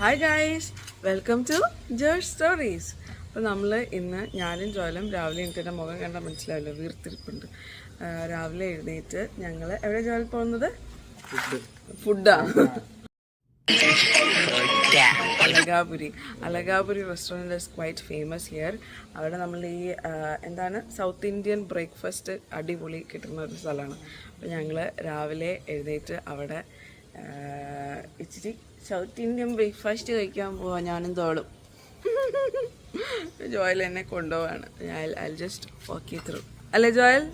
Hi guys, welcome to Joy Stories. അപ്പോൾ നമ്മൾ ഇന്ന് ഞാനും ജോയലും രാവിലെ എണീറ്റിൻ്റെ മുഖം കണ്ടാൽ മനസ്സിലാവില്ല, വീർത്തിരിപ്പുണ്ട്. രാവിലെ എഴുന്നേറ്റ് ഞങ്ങൾ എവിടെ ജോയൽ പോകുന്നത്? ഫുഡാണ്. Alagapuri restaurant is quite famous here. അവിടെ നമ്മൾ ഈ എന്താണ് സൗത്ത് ഇന്ത്യൻ ബ്രേക്ക്ഫാസ്റ്റ് അടിപൊളി കിട്ടുന്ന ഒരു സ്ഥലമാണ്. അപ്പോൾ ഞങ്ങൾ രാവിലെ എഴുന്നേറ്റ് അവിടെ ഇച്ചിരി സൗത്ത് ഇന്ത്യൻ ബ്രേക്ക്ഫാസ്റ്റ് കഴിക്കാൻ പോവാം. ഞാനും തോളും ജോയൽ എന്നെ കൊണ്ടുപോവാണ്. I just walk you through. അല്ലേ ജോയൽ?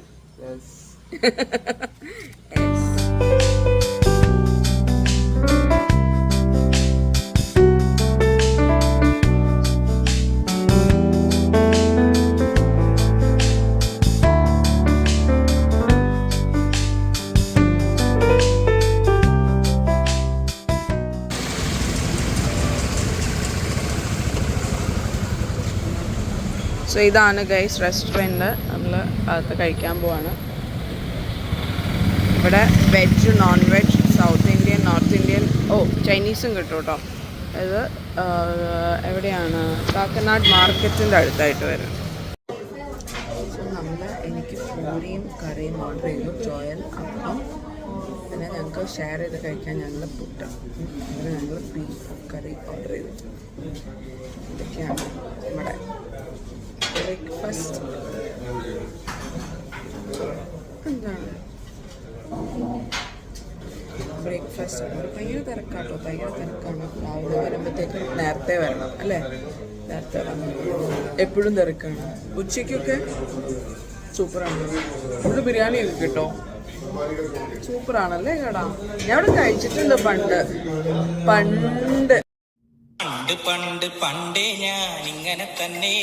സോ ഇതാണ് ഗൈസ് റെസ്റ്റോറൻറ്റ്. നമ്മൾ അകത്ത് കഴിക്കാൻ പോവാണ്. ഇവിടെ veg, non veg, South Indian, North Indian, ചൈനീസും കിട്ടും കേട്ടോ. ഇത് എവിടെയാണ്? കാക്കനാട് മാർക്കറ്റിൻ്റെ അടുത്തായിട്ട് വരും. സോ എനിക്ക് പൂരിയും കറിയും ഓർഡർ ചെയ്തു. ജോയൽ അപ്പം, പിന്നെ ഞങ്ങൾക്ക് ഷെയർ ചെയ്ത് കഴിക്കാൻ ഞങ്ങൾ പുട്ട്, പിന്നെ ഞങ്ങൾ ബീഫ് കറി ഓർഡർ ചെയ്തു. ഇതൊക്കെയാണ് നമ്മുടെ ബ്രേക്ക്ഫാസ്റ്റ്. എന്താണ് ബ്രേക്ക്ഫാസ്റ്റ്? ഭയങ്കര തിരക്കാട്ടോ, ഭയങ്കര തിരക്കാണ്. രാവിലെ വരുമ്പോഴത്തേക്കും നേരത്തെ വരണം അല്ലേ? നേരത്തെ വരണം, എപ്പോഴും തിരക്കാണ്. ഉച്ചയ്ക്കൊക്കെ സൂപ്പറാണ്. ഫുള്ള് ബിരിയാണിയൊക്കെ കിട്ടോ, സൂപ്പറാണല്ലേ കടാ. ഞാൻ ഇവിടെ കഴിച്ചിട്ടുണ്ട് പണ്ട്. പണ്ടേ ഞാൻ ഇങ്ങനെ തന്നെ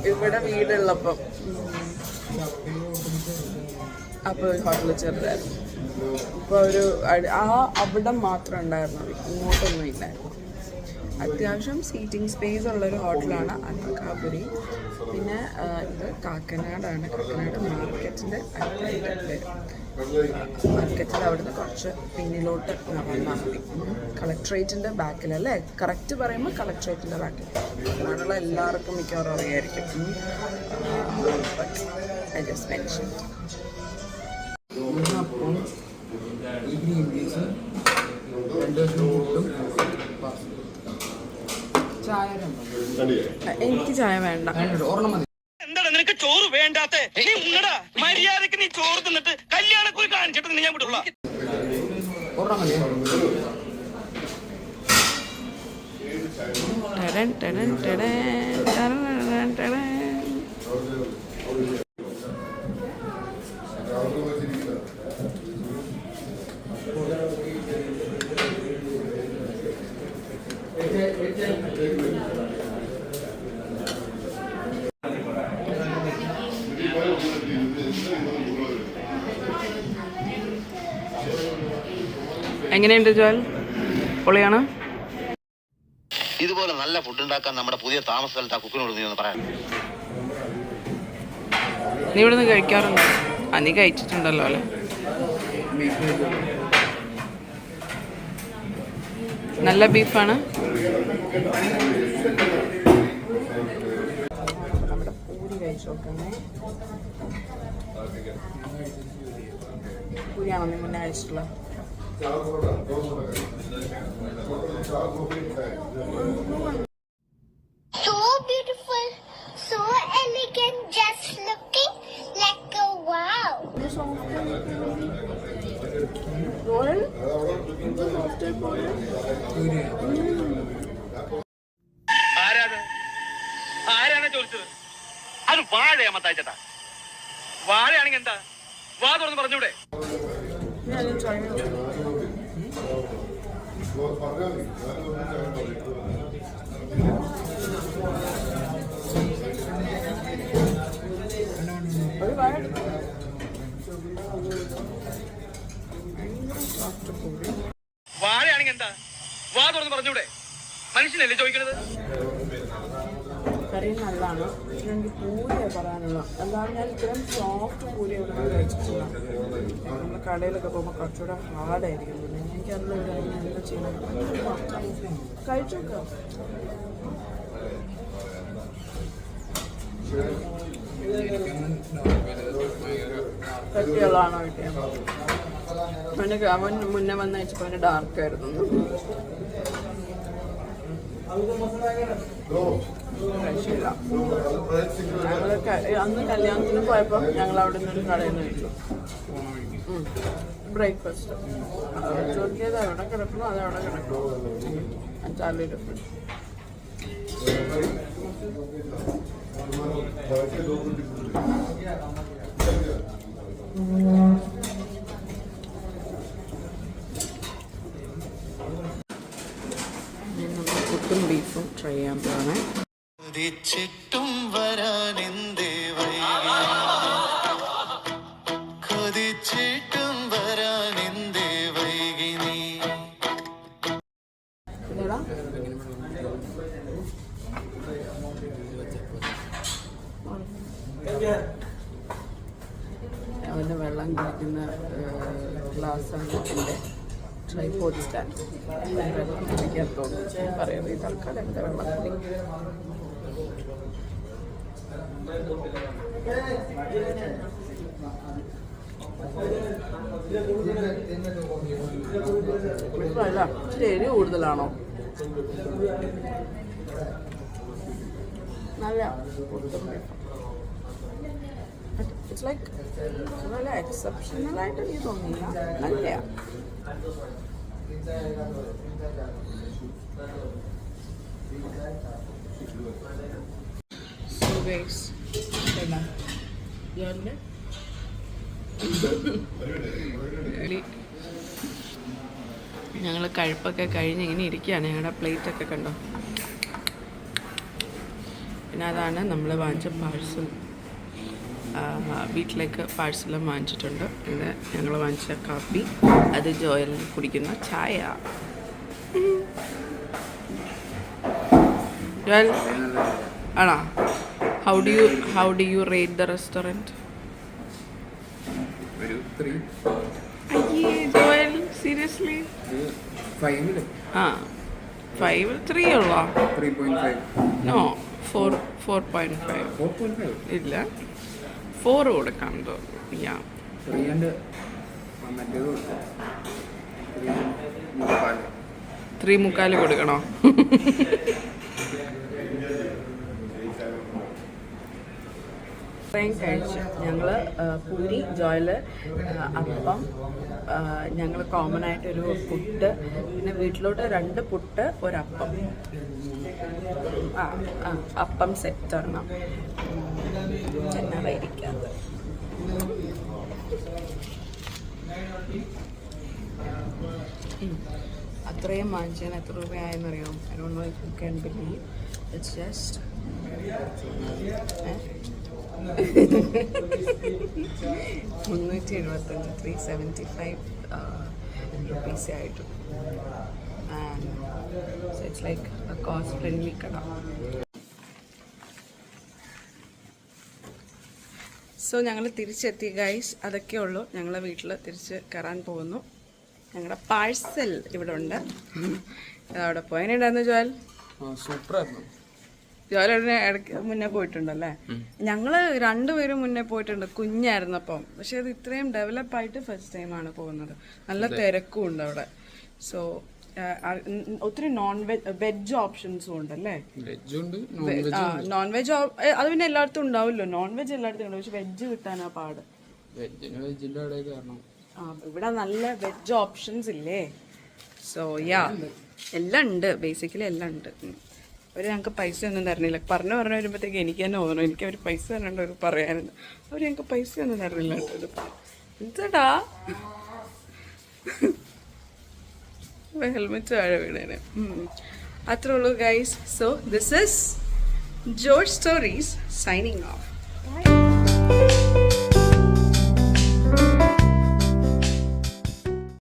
ഇവിടെ വീടുള്ളപ്പം അപ്പോൾ ഹോട്ടലിൽ ചെറുതായിരുന്നു. ഇപ്പോൾ ഒരു അവിടെ മാത്രം ഉണ്ടായിരുന്നു, ഇങ്ങോട്ടൊന്നും ഇല്ലായിരുന്നു. അത്യാവശ്യം സീറ്റിംഗ് സ്പേസ് ഉള്ളൊരു ഹോട്ടലാണ് അലഗാപുരി. പിന്നെ ഇത് കാക്കനാടാണ്. കാക്കനാട് മാർക്കറ്റിൻ്റെ അടുത്തായിട്ട് വരും. മാർക്കറ്റിൽ അവിടുന്ന് കുറച്ച് പിന്നിലോട്ട് വന്നാൽ മതി. കളക്ട്രേറ്റിൻ്റെ ബാക്കിലല്ലേ? കറക്റ്റ് പറയുമ്പോൾ കളക്ട്രേറ്റിൻ്റെ ബാക്കിൽ. അങ്ങനെയുള്ള എല്ലാവർക്കും മിക്കവാറും അറിയായിരിക്കും. I just mention. എനിക്ക് ചായ വേണ്ട. എന്താണ് നിനക്ക് ചോറ് വേണ്ടാത്ത? നീ ഉണ്ണടാ, മര്യാദക്ക് നീ ചോറ് തിന്നിട്ട് കല്യാണക്കുറി കാണിച്ചിട്ട് ഞാൻ വിടുള്ള. എങ്ങനെയുണ്ട് ജോൽ? പൊളിയാണ്. ഇതുപോലെ നല്ല ഫുഡ് ഉണ്ടാക്കാൻ നമ്മുടെ പുതിയ താമസ സ്ഥലത്ത് ആ കുക്കിനോട് നീ ഒന്ന് പറയാം. നീ ഇവിടെ നിന്ന് കഴിക്കാറുണ്ടോ? നീ കഴിച്ചിട്ടുണ്ടല്ലോ അല്ലേ? നല്ല ബീഫാണ്. നമ്മുടെ പൂരി കഴിച്ചു നോക്കണേ. പൂരിയാണോ നീ മുന്നേ കഴിച്ചിട്ടുള്ള? So beautiful, so elegant, just looking like a wow. ആരാണ് ചോദിച്ചത്? അത് വാഴയാ മത്തായിച്ചേട്ടാ. വാഴയാണെങ്കിൽ എന്താ? വാ തുറന്ന് പറഞ്ഞൂടെ? വാഴയാണെങ്കിൽ എന്താ? വാ തുറന്ന് പറഞ്ഞൂടെ? മനുഷ്യനല്ലേ ചോദിക്കണത്? കറി നല്ലതാണ്. പക്ഷേ എനിക്ക് പൂരിയാണ് പറയാനുള്ളത്. അല്ലാതെ ഞാൻ ഇത്രയും സോഫ്റ്റ് പൂരി ഇവിടെ കഴിച്ചിട്ടില്ല. നമ്മൾ കടയിലൊക്കെ പോകുമ്പോൾ കുറച്ചുകൂടെ ഹാർഡായിരിക്കും. എനിക്കറിയില്ല എന്താ ചെയ്യുന്നത്. കഴിച്ചോക്കാം. കട്ടിയുള്ളതാണോ കിട്ടിയത്? അവൻ മുന്നേ വന്ന് കഴിച്ചപ്പോൾ അവന് ഡാർക്കായിരുന്നു. കഴിച്ചില്ല. ഞങ്ങൾ അന്ന് കല്യാണത്തിന് പോയപ്പോൾ ഞങ്ങൾ അവിടെ നിന്നൊരു കടയിൽ നിന്ന് കഴിച്ചു ബ്രേക്ക്ഫാസ്റ്റ്. ചോദിക്കിയത് എവിടെ കിടക്കണോ അതവിടെ കിടക്കണോ. Charlie difference. നമ്മൾ പുട്ടും ബീഫും ട്രൈ ചെയ്യാൻ പോകണേ. കൊതിച്ചിട്ടും വരാനെന്തേ കൊതിച്ചിട്ടും വരാനെന്തേ വൈകി നീ. ഇതെടാ അവൻ്റെ വെള്ളം കുടിക്കുന്ന ഗ്ലാസ്സാണ് എൻ്റെ ട്രൈപോഡ് സ്റ്റാൻഡ്. വെള്ളം കുടിക്കാൻ തോന്നുന്നു പറയുന്നത്. ഈ തൽക്കാലം എൻ്റെ വെള്ളം കുടിക്കും. അല്ല ഇച്ചിരി എരിവ് കൂടുതലാണോ? നല്ല ഇറ്റ്സ് ലൈക്ക് നല്ല എക്സെപ്ഷണലായിട്ട് എനിക്ക് തോന്നിയില്ല. നല്ല ഞങ്ങൾ കഴിപ്പൊക്കെ കഴിഞ്ഞ് ഇങ്ങനെ ഇരിക്കുകയാണ്. ഞങ്ങളുടെ പ്ലേറ്റൊക്കെ കണ്ടോ. പിന്നെ അതാണ് നമ്മൾ വാങ്ങിച്ച പാഴ്സൽ. വീട്ടിലേക്ക് പാഴ്സലും വാങ്ങിച്ചിട്ടുണ്ട്. ഇത് ഞങ്ങൾ വാങ്ങിച്ച കാപ്പി, അത് ജോയൽ കുടിക്കുന്ന ചായ. ജോയൽ ആണോ? How do you rate the restaurant? അയ്യേ ജോയൽ സീരിയസ്ലി 5 3 ഉള്ളോ? 3.5. നോ 4.5 ഇല്ല 4 കൊടുക്കാം തോന്നുന്നു. യാ 3.25 കൊടുക്കണോ? ഇത്രയും കഴിച്ചു ഞങ്ങൾ. പൂരി, ജോയൽ, അപ്പം, ഞങ്ങൾ കോമൺ ആയിട്ടൊരു പുട്ട്, പിന്നെ വീട്ടിലോട്ട് 2 പുട്ട് ഒരപ്പം. അപ്പം സെറ്റാണ്. ചെന്നവയിരിക്കാതെ അത്രയും വാങ്ങിച്ചതിന് എത്ര രൂപയായെന്നറിയാം? I don't know if you can believe. It's just 375 റുപ്പീസേ ആയിട്ടു. And so it's like a cost friendly കട. സോ ഞങ്ങൾ തിരിച്ചെത്തി ഗൈസ്. അതൊക്കെ ഉള്ളൂ. ഞങ്ങൾ വീട്ടിൽ തിരിച്ച് കയറാൻ പോകുന്നു. ഞങ്ങളുടെ പാഴ്സൽ ഇവിടെ ഉണ്ട്. അവിടെ പോയതിനുണ്ടായിരുന്നു ജോയൽ. സൂപ്പറായിരുന്നു. ജോലിയുടെ ഇടയ്ക്ക് മുന്നേ പോയിട്ടുണ്ടല്ലേ? ഞങ്ങള് 2 പേരും മുന്നേ പോയിട്ടുണ്ട് കുഞ്ഞായിരുന്നപ്പം. പക്ഷെ അത് ഇത്രയും ഡെവലപ്പായിട്ട് ഫസ്റ്റ് ടൈമാണ് പോകുന്നത്. നല്ല തിരക്കും ഉണ്ട് അവിടെ. സോ ഒത്തിരി വെജ് ഓപ്ഷൻസും ഉണ്ടല്ലേ? നോൺ വെജ് അത് പിന്നെ എല്ലായിടത്തും ഉണ്ടാവുമല്ലോ. നോൺ വെജ് എല്ലായിടത്തും ഉണ്ട്. പക്ഷെ വെജ് കിട്ടാനാ പാട്. ഇവിടെ നല്ല വെജ് ഓപ്ഷൻസ് ഇല്ലേ? സോ യാ എല്ലാം ഉണ്ട്. ബേസിക്കലി എല്ലാം ഉണ്ട്. അവർ ഞങ്ങൾക്ക് പൈസ ഒന്നും തരണില്ല. പറഞ്ഞു വരുമ്പോഴത്തേക്ക് എനിക്ക് തന്നെ തോന്നുന്നു എനിക്ക് അവർ പൈസ തരണ്ട ഒരു പറയാനെന്ന്. അവർ ഞങ്ങൾക്ക് പൈസ ഒന്നും തരണില്ല കേട്ടോ. എന്താടാ ഹെൽമെറ്റ് താഴെ വീണേനെ. അത്രേ ഉള്ളൂ guys. So this is George stories signing off.